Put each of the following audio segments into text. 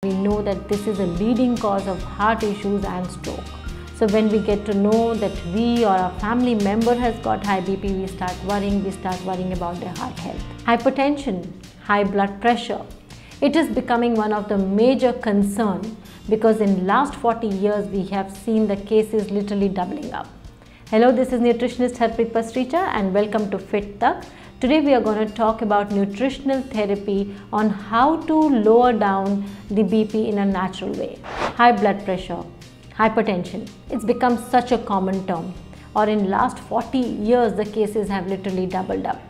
We know that this is a leading cause of heart issues and stroke. So when we get to know that we or our family member has got high BP, we start worrying about their heart health. Hypertension, high blood pressure. It is becoming one of the major concern because in last 40 years we have seen the cases literally doubling up. Hello, this is nutritionist Harpreet Pasricha and welcome to Fit Tak. Today we are going to talk about nutritional therapy on how to lower down the BP in a natural way. High blood pressure, hypertension, it's become such a common term, or in last 40 years the cases have literally doubled up.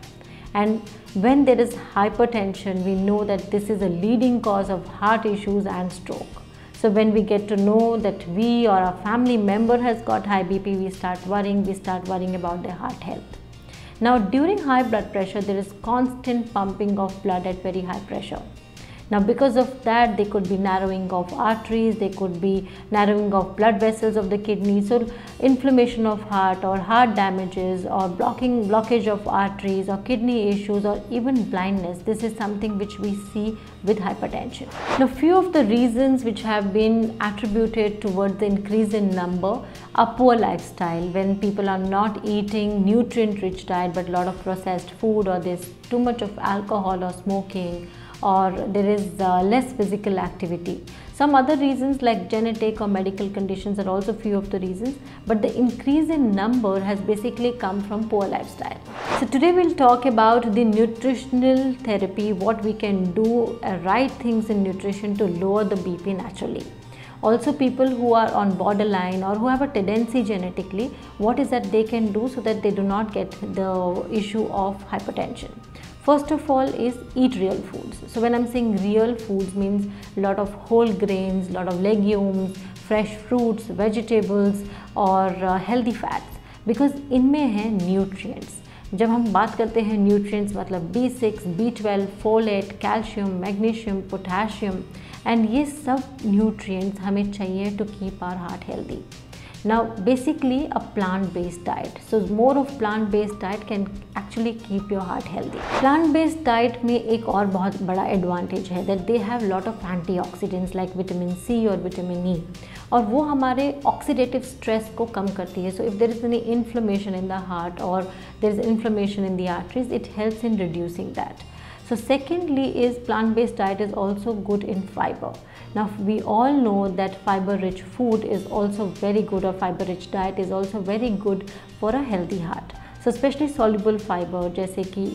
And when there is hypertension, we know that this is a leading cause of heart issues and stroke. So when we get to know that we or our family member has got high BP, we start worrying about their heart health. Now during high blood pressure, there is constant pumping of blood at very high pressure. Now because of that, there could be narrowing of arteries, there could be narrowing of blood vessels of the kidney, so inflammation of heart or heart damages or blockage of arteries or kidney issues or even blindness. This is something which we see with hypertension. Now few of the reasons which have been attributed towards the increase in number are poor lifestyle, when people are not eating nutrient rich diet but a lot of processed food, or there's too much of alcohol or smoking, or there is less physical activity. Some other reasons like genetic or medical conditions are also few of the reasons, but the increase in number has basically come from poor lifestyle. So today we'll talk about the nutritional therapy, what we can do, right things in nutrition to lower the BP naturally. Also people who are on borderline or who have a tendency genetically, what is that they can do so that they do not get the issue of hypertension. First of all is eat real foods. So when I'm saying real foods means a lot of whole grains, a lot of legumes, fresh fruits, vegetables और healthy fats, because इनमें हैं nutrients. जब हम बात करते हैं nutrients मतलब B6, B12, folate, calcium, magnesium, potassium, and ये सब nutrients हमें चाहिए to keep our heart healthy. Now basically a plant-based diet, so more of plant-based diet can actually keep your heart healthy. Plant-based diet में एक और बहुत बड़ा advantage है that they have lot of antioxidants like vitamin C और vitamin E, और वो हमारे oxidative stress को कम करती है. So if there is any inflammation in the heart or there is inflammation in the arteries, it helps in reducing that. So secondly is plant-based diet is also good in fiber. Now we all know that fiber-rich food is also very good, or fiber-rich diet is also very good for a healthy heart. So especially soluble fiber जैसे कि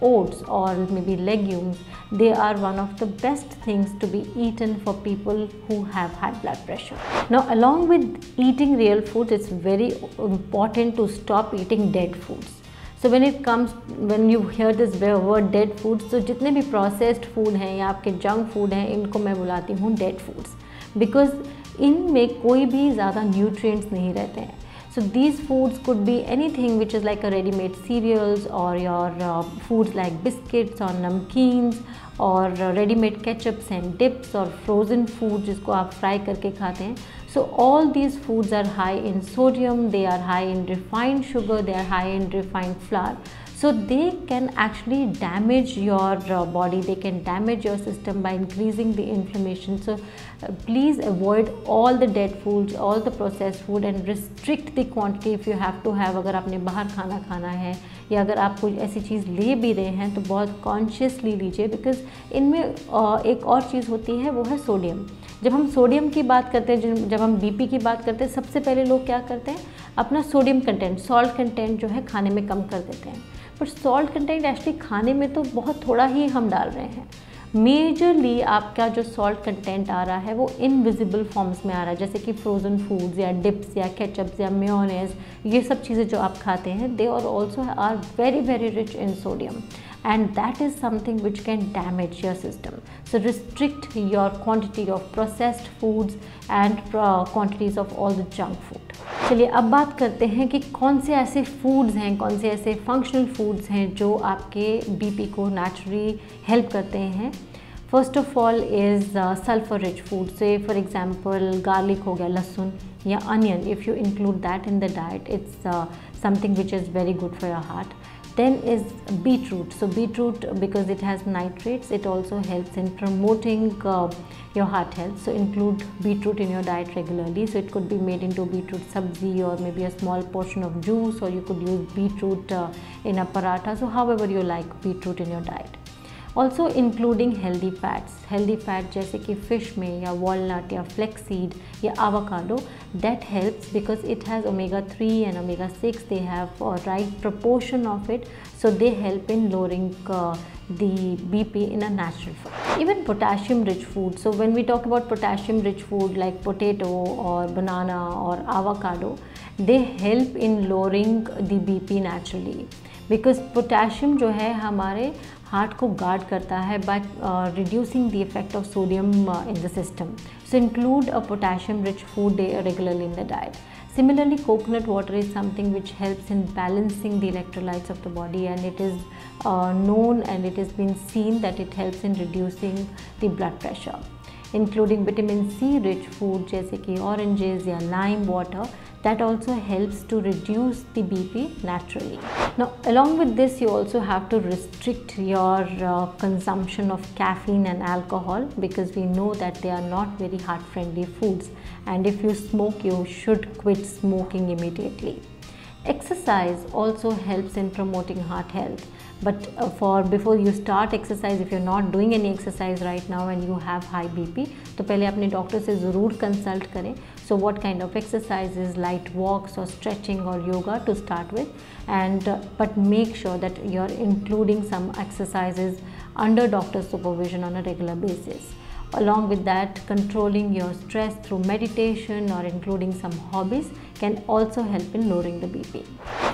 oats or maybe legumes, they are one of the best things to be eaten for people who have high blood pressure. Now along with eating real foods, it's very important to stop eating dead foods. So when you hear this word dead foods, so जितने भी processed food हैं या आपके junk food हैं, इनको मैं बुलाती हूँ dead foods, because इनमें कोई भी ज़्यादा nutrients नहीं रहते हैं. So these foods could be anything which is like a ready-made cereals or your foods like biscuits or namkeens or ready-made ketchups and dips or frozen foods जिसको आप fry करके खाते हैं. So all these foods are high in sodium, they are high in refined sugar, they are high in refined flour. So they can actually damage your body, they can damage your system by increasing the inflammation. So please avoid all the dead foods, all the processed food, and restrict the quantity if you have to have. अगर आपने बाहर खाना खाना है या अगर आप कोई ऐसी चीज़ ले भी रहे हैं तो बहुत कॉन्शियसली लीजिए, बिकॉज इनमें एक और चीज़ होती है, वो है सोडियम. जब हम सोडियम की बात करते हैं, जब हम बीपी की बात करते हैं, सबसे पहले लोग क्या करते हैं, अपना सोडियम कंटेंट, सॉल्ट कंटेंट जो है खाने में कम कर देते हैं. पर सॉल्ट कंटेंट एक्चुअली खाने में तो बहुत थोड़ा ही हम डाल रहे हैं. मेजरली आपका जो सॉल्ट कंटेंट आ रहा है वो इनविजिबल फॉर्म्स में आ रहा है, जैसे कि फ्रोज़न फूड्स या डिप्स या केचप्स या मेयोनेज़, ये सब चीज़ें जो आप खाते हैं, they are also are very rich in sodium, and that is something which can damage your system. So restrict your quantity of processed foods and quantities of all the junk food. चलिए अब बात करते हैं कि कौन से ऐसे foods हैं, कौन से ऐसे फंक्शनल फूड्स हैं जो आपके बीपी को नेचुरली हेल्प करते हैं. First of all is sulphur rich food, से फॉर एग्जांपल गार्लिक हो गया, लहसुन या onion. If you include that in the diet, it's something which is very good for your heart. Then is beetroot. So beetroot, because it has nitrates, it also helps in promoting your heart health. So include beetroot in your diet regularly. So it could be made into beetroot sabzi, or maybe a small portion of juice, or you could use beetroot in a paratha. So however you like beetroot in your diet. Also including healthy fat जैसे कि fish में या walnut या flaxseed या avocado, that helps because it has omega-3 and omega-6. They have a right proportion of it, so they help in lowering the BP in a natural form. Even potassium rich food. So when we talk about potassium rich food like potato or banana or avocado, they help in lowering the BP naturally, because potassium जो है हमारे heart को guard करता है by reducing the effect of sodium in the system. So include a potassium rich food regularly in the diet. Similarly, coconut water is something which helps in balancing the electrolytes of the body, and it is known and it has been seen that it helps in reducing the blood pressure. Including vitamin C rich food जैसे कि oranges या lime water, that also helps to reduce the BP naturally. Now along with this, you also have to restrict your consumption of caffeine and alcohol, because we know that they are not very heart friendly foods, and if you smoke, you should quit smoking immediately. Exercise also helps in promoting heart health, but before you start exercise, if you're not doing any exercise right now and you have high BP, तो पहले अपने doctor से ज़रूर consult करें. So what kind of exercises, light walks or stretching or yoga to start with, and but make sure that you're including some exercises under doctor's supervision on a regular basis. Along with that, controlling your stress through meditation or including some hobbies can also help in lowering the BP.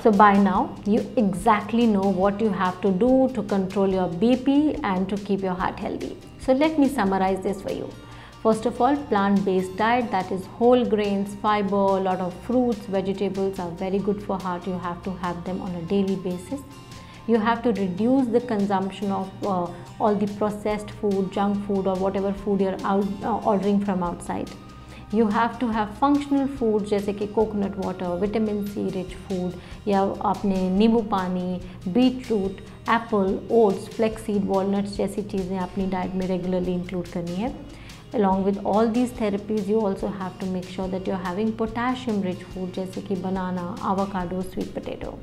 So by now, you exactly know what you have to do to control your BP and to keep your heart healthy. So let me summarize this for you. First of all, plant-based diet, that is whole grains, fiber, a lot of fruits, vegetables are very good for heart. You have to have them on a daily basis. You have to reduce the consumption of all the processed food, junk food, or whatever food you're ordering from outside. You have to have functional food जैसे कि coconut water, vitamin C rich food, या आपने नींबू पानी, beetroot, apple, oats, flaxseed, walnuts जैसी चीज़ें अपनी diet में रेगुलरली इंक्लूड करनी है. Along with all these therapies, you also have to make sure that you're having potassium rich food जैसे कि banana, avocado, sweet potato.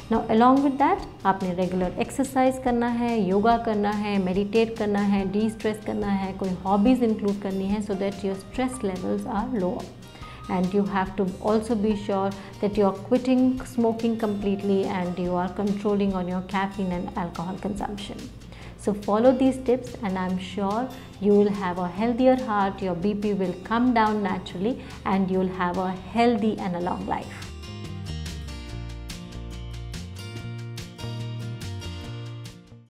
Now along with that, आपने regular exercise करना है, योगा करना है, मेडिटेट करना है, डी स्ट्रेस करना है, कोई हॉबीज़ इंक्लूड करनी है, so that your stress levels are lower. And you have to also be sure that you are quitting smoking completely and you are controlling on your caffeine and alcohol consumption. So follow these tips and I'm sure you will have a healthier heart, your BP will come down naturally, and you will have a healthy and a long life.